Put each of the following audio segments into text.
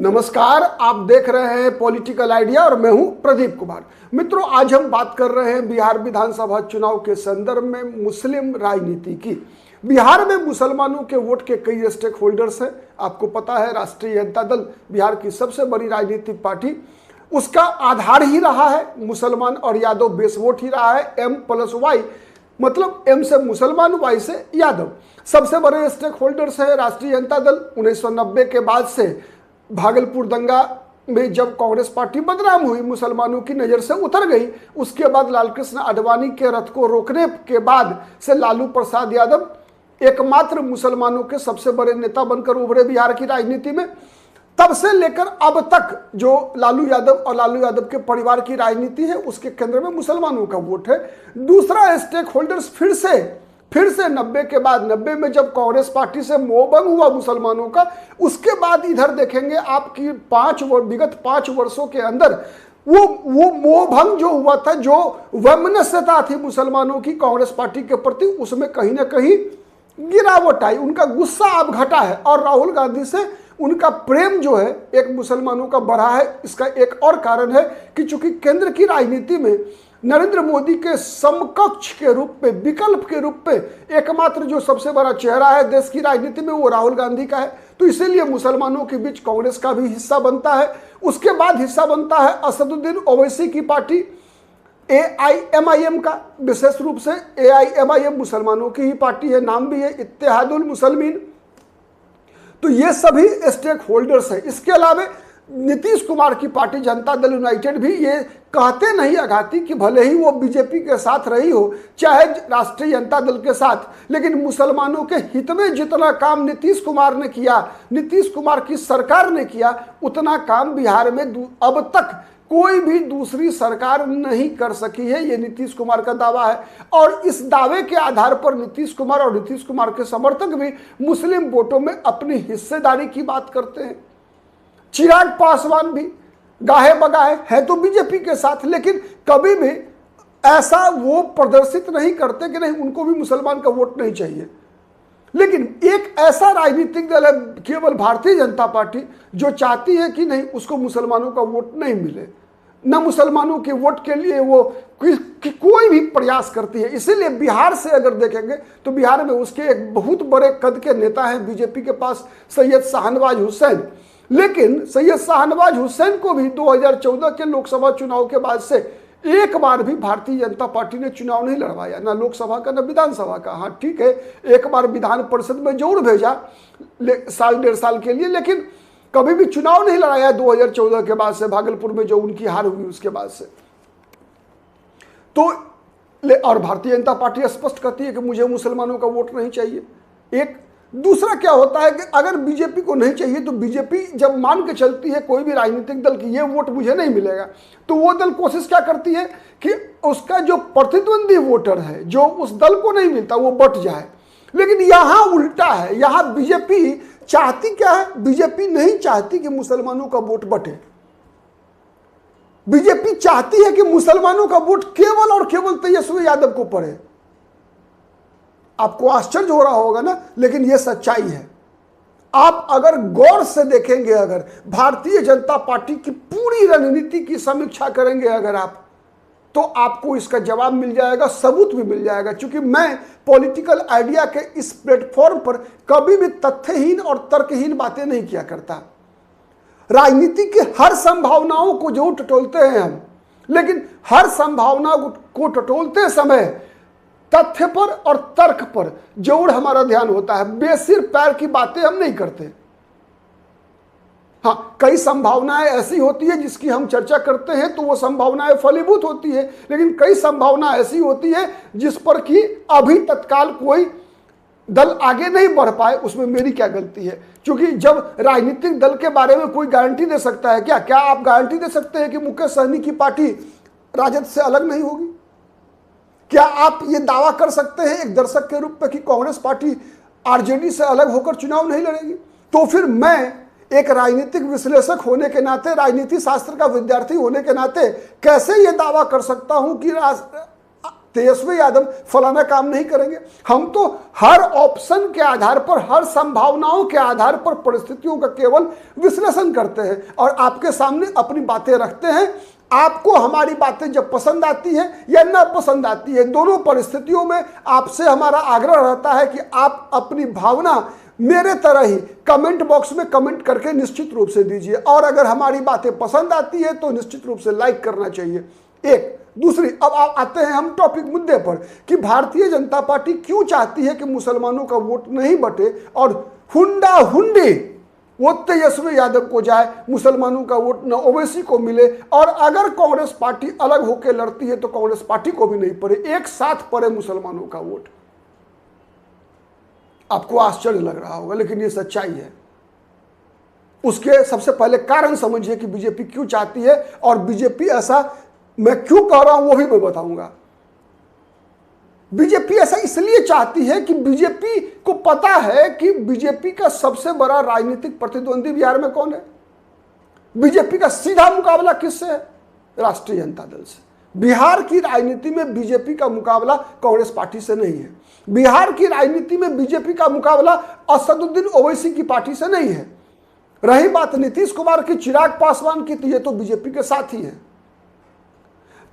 नमस्कार, आप देख रहे हैं पॉलिटिकल आइडिया और मैं हूं प्रदीप कुमार। मित्रों, आज हम बात कर रहे हैं बिहार विधानसभा चुनाव के संदर्भ में मुस्लिम राजनीति की। बिहार में मुसलमानों के वोट के कई स्टेक होल्डर्स हैं। आपको पता है, राष्ट्रीय जनता दल बिहार की सबसे बड़ी राजनीतिक पार्टी, उसका आधार ही रहा है मुसलमान और यादव बेस वोट ही रहा है। M+Y, मतलब M से मुसलमान, Y से यादव। सबसे बड़े स्टेक होल्डर्स है राष्ट्रीय जनता दल। 1990 के बाद से भागलपुर दंगा में जब कांग्रेस पार्टी बदनाम हुई, मुसलमानों की नज़र से उतर गई, उसके बाद लालकृष्ण आडवाणी के रथ को रोकने के बाद से लालू प्रसाद यादव एकमात्र मुसलमानों के सबसे बड़े नेता बनकर उभरे बिहार की राजनीति में। तब से लेकर अब तक जो लालू यादव और लालू यादव के परिवार की राजनीति है, उसके केंद्र में मुसलमानों का वोट है। दूसरा स्टेक होल्डर्स फिर से 90 के बाद, 90 में जब कांग्रेस पार्टी से मोहभंग हुआ मुसलमानों का, उसके बाद इधर देखेंगे आपकी विगत 5 वर्षों के अंदर वो मोहभंग जो हुआ था, जो वैमनस्यता थी मुसलमानों की कांग्रेस पार्टी के प्रति, उसमें कहीं ना कहीं गिरावट आई। उनका गुस्सा अब घटा है और राहुल गांधी से उनका प्रेम जो है एक मुसलमानों का बढ़ा है। इसका एक और कारण है कि चूंकि केंद्र की राजनीति में नरेंद्र मोदी के समकक्ष के रूप में, विकल्प के रूप में एकमात्र जो सबसे बड़ा चेहरा है देश की राजनीति में, वो राहुल गांधी का है। तो इसीलिए मुसलमानों के बीच कांग्रेस का भी हिस्सा बनता है। उसके बाद हिस्सा बनता है असदुद्दीन ओवैसी की पार्टी AIMIM का। विशेष रूप से AIMIM मुसलमानों की ही पार्टी है, नाम भी है इत्तेहादुल मुसलमीन। तो ये सभी स्टेक होल्डर्स हैं। इसके अलावा नीतीश कुमार की पार्टी जनता दल यूनाइटेड भी ये कहते नहीं अघाती कि भले ही वो बीजेपी के साथ रही हो, चाहे राष्ट्रीय जनता दल के साथ, लेकिन मुसलमानों के हित में जितना काम नीतीश कुमार ने किया, नीतीश कुमार की सरकार ने किया, उतना काम बिहार में अब तक कोई भी दूसरी सरकार नहीं कर सकी है। ये नीतीश कुमार का दावा है और इस दावे के आधार पर नीतीश कुमार और नीतीश कुमार के समर्थक भी मुस्लिम वोटों में अपनी हिस्सेदारी की बात करते हैं। चिराग पासवान भी गाहे बगाहे है तो बीजेपी के साथ, लेकिन कभी भी ऐसा वो प्रदर्शित नहीं करते कि नहीं, उनको भी मुसलमान का वोट नहीं चाहिए। लेकिन एक ऐसा राजनीतिक दल है केवल भारतीय जनता पार्टी, जो चाहती है कि नहीं, उसको मुसलमानों का वोट नहीं मिले, न मुसलमानों के वोट के लिए वो कोई भी प्रयास करती है। इसीलिए बिहार से अगर देखेंगे तो बिहार में उसके एक बहुत बड़े कद के नेता हैं बीजेपी के पास, सैयद शाहनवाज हुसैन। लेकिन सैयद शाहनवाज हुसैन को भी 2014 के लोकसभा चुनाव के बाद से एक बार भी भारतीय जनता पार्टी ने चुनाव नहीं लड़वाया, ना लोकसभा का ना विधानसभा का। हाँ ठीक है, एक बार विधान परिषद में जरूर भेजा साल 1.5 साल के लिए, लेकिन कभी भी चुनाव नहीं लड़ाया 2014 के बाद से, भागलपुर में जो उनकी हार हुई उसके बाद से। तो और भारतीय जनता पार्टी स्पष्ट कहती है कि मुझे मुसलमानों का वोट नहीं चाहिए। एक दूसरा क्या होता है कि अगर बीजेपी को नहीं चाहिए तो बीजेपी जब मान के चलती है कोई भी राजनीतिक दल की ये वोट मुझे नहीं मिलेगा, तो वो दल कोशिश क्या करती है कि उसका जो प्रतिद्वंदी वोटर है, जो उस दल को नहीं मिलता, वो बट जाए। लेकिन यहां उल्टा है, यहां बीजेपी चाहती क्या है? बीजेपी नहीं चाहती कि मुसलमानों का वोट बटे। बीजेपी चाहती है कि मुसलमानों का वोट केवल और केवल तेजस्वी यादव को पड़े। आपको आश्चर्य हो रहा होगा ना, लेकिन यह सच्चाई है। आप अगर गौर से देखेंगे, अगर भारतीय जनता पार्टी की पूरी रणनीति की समीक्षा करेंगे अगर आप, तो आपको इसका जवाब मिल जाएगा, सबूत भी मिल जाएगा। क्योंकि मैं पॉलिटिकल आइडिया के इस प्लेटफॉर्म पर कभी भी तथ्यहीन और तर्कहीन बातें नहीं किया करता। राजनीति की हर संभावनाओं को जो टटोलते हैं हम, लेकिन हर संभावना को टटोलते समय तथ्य पर और तर्क पर जरूर हमारा ध्यान होता है। बेसिर पैर की बातें हम नहीं करते। हाँ, कई संभावनाएं ऐसी होती है जिसकी हम चर्चा करते हैं तो वो संभावनाएं फलीभूत होती है, लेकिन कई संभावना ऐसी होती है जिस पर कि अभी तत्काल कोई दल आगे नहीं बढ़ पाए। उसमें मेरी क्या गलती है? क्योंकि जब राजनीतिक दल के बारे में कोई गारंटी दे सकता है, क्या आप गारंटी दे सकते हैं कि मुकेश सहनी की पार्टी राजद से अलग नहीं होगी? क्या आप ये दावा कर सकते हैं एक दर्शक के रूप में कि कांग्रेस पार्टी आरजेडी से अलग होकर चुनाव नहीं लड़ेगी? तो फिर मैं एक राजनीतिक विश्लेषक होने के नाते, राजनीति शास्त्र का विद्यार्थी होने के नाते कैसे ये दावा कर सकता हूं कि तेजस्वी यादव फलाना काम नहीं करेंगे। हम तो हर ऑप्शन के आधार पर, हर संभावनाओं के आधार पर परिस्थितियों का केवल विश्लेषण करते हैं और आपके सामने अपनी बातें रखते हैं। आपको हमारी बातें जब पसंद आती है या ना पसंद आती है, दोनों परिस्थितियों में आपसे हमारा आग्रह रहता है कि आप अपनी भावना मेरे तरह ही कमेंट बॉक्स में कमेंट करके निश्चित रूप से दीजिए, और अगर हमारी बातें पसंद आती है तो निश्चित रूप से लाइक करना चाहिए। एक दूसरी, अब आते हैं हम टॉपिक मुद्दे पर कि भारतीय जनता पार्टी क्यों चाहती है कि मुसलमानों का वोट नहीं बटे और हुंडा हुंडी वो तेजस्वी यादव को जाए, मुसलमानों का वोट न ओवैसी को मिले, और अगर कांग्रेस पार्टी अलग होकर लड़ती है तो कांग्रेस पार्टी को भी नहीं पड़े, एक साथ पड़े मुसलमानों का वोट। आपको आश्चर्य लग रहा होगा, लेकिन ये सच्चाई है। उसके सबसे पहले कारण समझिए कि बीजेपी क्यों चाहती है, और बीजेपी ऐसा मैं क्यों कह रहा हूं वो भी मैं बताऊंगा। बीजेपी ऐसा इसलिए चाहती है कि बीजेपी को पता है कि बीजेपी का सबसे बड़ा राजनीतिक प्रतिद्वंदी बिहार में कौन है। बीजेपी का सीधा मुकाबला किससे है? राष्ट्रीय जनता दल से। बिहार की राजनीति में बीजेपी का मुकाबला कांग्रेस पार्टी से नहीं है। बिहार की राजनीति में बीजेपी का मुकाबला असदुद्दीन ओवैसी की पार्टी से नहीं है। रही बात नीतीश कुमार की, चिराग पासवान की, तो ये तो बीजेपी के साथ ही है।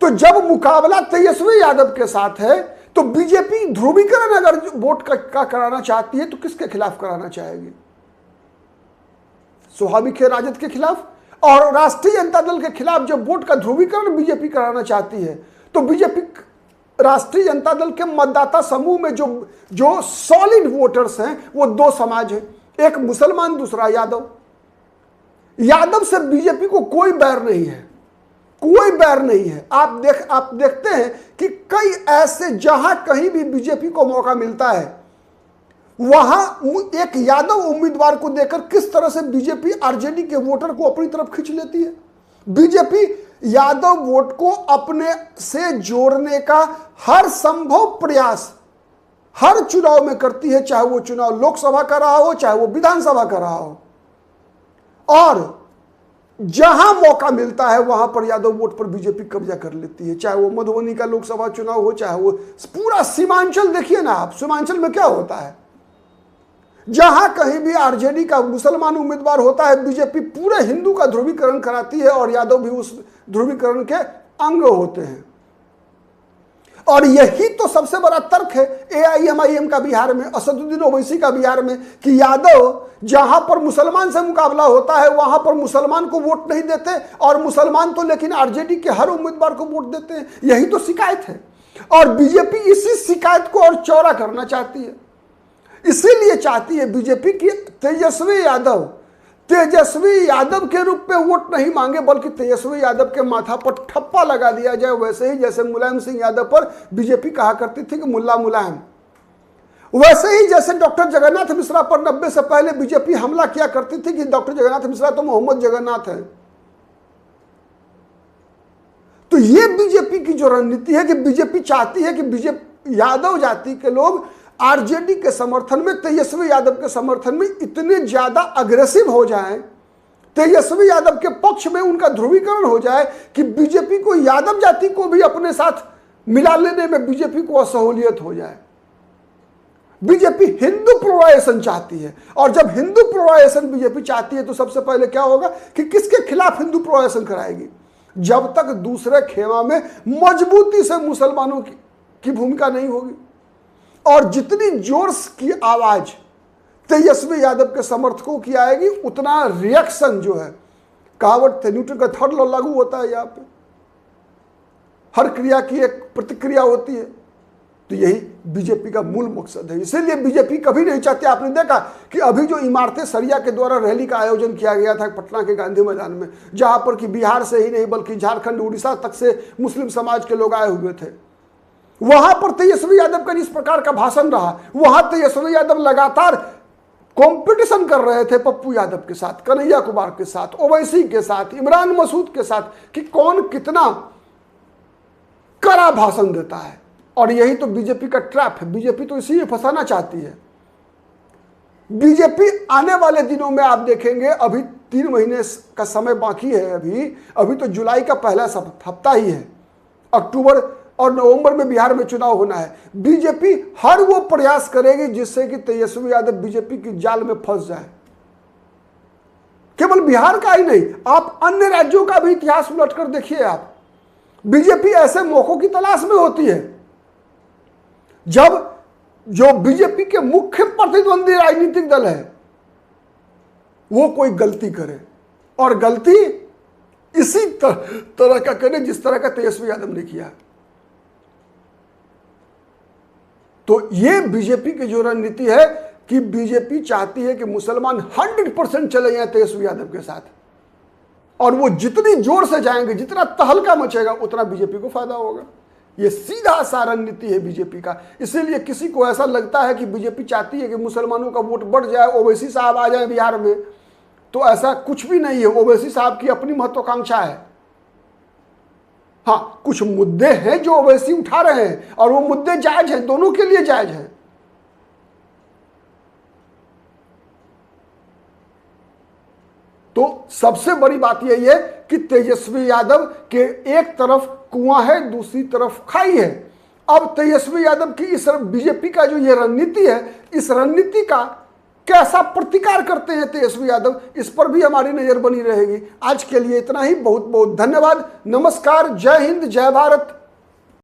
तो जब मुकाबला तेजस्वी यादव के साथ है तो बीजेपी ध्रुवीकरण अगर वोट का कराना चाहती है तो किसके खिलाफ कराना चाहेगी? स्वाभाविक है राजद के खिलाफ। और राष्ट्रीय जनता दल के खिलाफ जब वोट का ध्रुवीकरण बीजेपी कराना चाहती है तो बीजेपी राष्ट्रीय जनता दल के मतदाता समूह में जो सॉलिड वोटर्स हैं वो दो समाज हैं, एक मुसलमान, दूसरा यादव। यादव से बीजेपी को कोई बैर नहीं है, कोई बैर नहीं है। आप देखते हैं कि कई ऐसे जहां कहीं भी बीजेपी को मौका मिलता है वहां एक यादव उम्मीदवार को देकर किस तरह से बीजेपी आरजेडी के वोटर को अपनी तरफ खींच लेती है। बीजेपी यादव वोट को अपने से जोड़ने का हर संभव प्रयास हर चुनाव में करती है, चाहे वो चुनाव लोकसभा का रहा हो, चाहे वो विधानसभा का रहा हो। और जहां मौका मिलता है वहां पर यादव वोट पर बीजेपी कब्जा कर लेती है, चाहे वो मधुबनी का लोकसभा चुनाव हो, चाहे वो पूरा सीमांचल देखिए ना आप। सीमांचल में क्या होता है, जहां कहीं भी आरजेडी का मुसलमान उम्मीदवार होता है बीजेपी पूरे हिंदू का ध्रुवीकरण कराती है और यादव भी उस ध्रुवीकरण के अंग होते हैं। और यही तो सबसे बड़ा तर्क है एआईएमआईएम का बिहार में, असदुद्दीन ओवैसी का बिहार में, कि यादव जहां पर मुसलमान से मुकाबला होता है वहां पर मुसलमान को वोट नहीं देते और मुसलमान तो लेकिन आरजेडी के हर उम्मीदवार को वोट देते हैं। यही तो शिकायत है और बीजेपी इसी शिकायत को और चौड़ा करना चाहती है। इसीलिए चाहती है बीजेपी की तेजस्वी यादव के रूप में वोट नहीं मांगे, बल्कि तेजस्वी यादव के माथा पर ठप्पा लगा दिया जाए। वैसे ही जैसे मुलायम सिंह यादव पर बीजेपी कहा करती थी कि मुल्ला मुलायम, वैसे ही जैसे डॉक्टर जगन्नाथ मिश्रा पर 90 से पहले बीजेपी हमला किया करती थी कि डॉक्टर जगन्नाथ मिश्रा तो मोहम्मद जगन्नाथ है। तो ये बीजेपी की जो रणनीति है कि बीजेपी चाहती है कि बीजेपी यादव जाति के लोग आरजेडी के समर्थन में, तेजस्वी यादव के समर्थन में इतने ज्यादा अग्रेसिव हो जाएं, तेजस्वी यादव के पक्ष में उनका ध्रुवीकरण हो जाए कि बीजेपी को यादव जाति को भी अपने साथ मिला लेने में बीजेपी को असहूलियत हो जाए। बीजेपी हिंदू प्रोलाइजेशन चाहती है और जब हिंदू प्रोलाइजेशन बीजेपी चाहती है तो सबसे पहले क्या होगा कि किसके खिलाफ हिंदू प्रोलाइजेशन कराएगी? जब तक दूसरे खेमा में मजबूती से मुसलमानों की भूमिका नहीं होगी। और जितनी जोर की आवाज तेजस्वी यादव के समर्थकों की आएगी उतना रिएक्शन जो है, कहावत थे न्यूटन का थर्ड लॉ लागू होता है। यहाँ पे हर क्रिया की एक प्रतिक्रिया होती है, तो यही बीजेपी का मूल मकसद है। इसीलिए बीजेपी कभी नहीं चाहती। आपने देखा कि अभी जो इमारतें सरिया के द्वारा रैली का आयोजन किया गया था पटना के गांधी मैदान में, जहां पर कि बिहार से ही नहीं बल्कि झारखंड, उड़ीसा तक से मुस्लिम समाज के लोग आए हुए थे, वहां पर तेजस्वी यादव का जिस प्रकार का भाषण रहा, वहां तेजस्वी यादव लगातार कंपटीशन कर रहे थे पप्पू यादव के साथ, कन्हैया कुमार के साथ, ओवैसी के साथ, इमरान मसूद के साथ कि कौन कितना कड़ा भाषण देता है। और यही तो बीजेपी का ट्रैप है। बीजेपी तो इसी में फंसाना चाहती है। बीजेपी आने वाले दिनों में आप देखेंगे, अभी 3 महीने का समय बाकी है, अभी तो जुलाई का पहला हफ्ता ही है। अक्टूबर और नवंबर में बिहार में चुनाव होना है। बीजेपी हर वो प्रयास करेगी जिससे कि तेजस्वी यादव बीजेपी की जाल में फंस जाए। केवल बिहार का ही नहीं, आप अन्य राज्यों का भी इतिहास उलटकर देखिए। आप बीजेपी ऐसे मौकों की तलाश में होती है जब जो बीजेपी के मुख्य प्रतिद्वंदी राजनीतिक दल है वो कोई गलती करे, और गलती इसी तरह का करे जिस तरह का तेजस्वी यादव ने किया। तो ये बीजेपी की जो रणनीति है कि बीजेपी चाहती है कि मुसलमान 100% चले जाएं तेजस्वी यादव के साथ, और वो जितनी जोर से जाएंगे, जितना तहलका मचेगा, उतना बीजेपी को फायदा होगा। ये सीधा सा रणनीति है बीजेपी का। इसीलिए किसी को ऐसा लगता है कि बीजेपी चाहती है कि मुसलमानों का वोट बढ़ जाए, ओवैसी साहब आ जाए बिहार में, तो ऐसा कुछ भी नहीं है। ओवैसी साहब की अपनी महत्वाकांक्षा है। हाँ, कुछ मुद्दे हैं जो ओवैसी उठा रहे हैं और वो मुद्दे जायज हैं, दोनों के लिए जायज हैं। तो सबसे बड़ी बात यही है कि तेजस्वी यादव के एक तरफ कुआं है, दूसरी तरफ खाई है। अब तेजस्वी यादव की इस बीजेपी का जो ये रणनीति है, इस रणनीति का कैसा प्रतिकार करते हैं तेजस्वी यादव, इस पर भी हमारी नजर बनी रहेगी। आज के लिए इतना ही। बहुत बहुत धन्यवाद। नमस्कार। जय हिंद, जय भारत।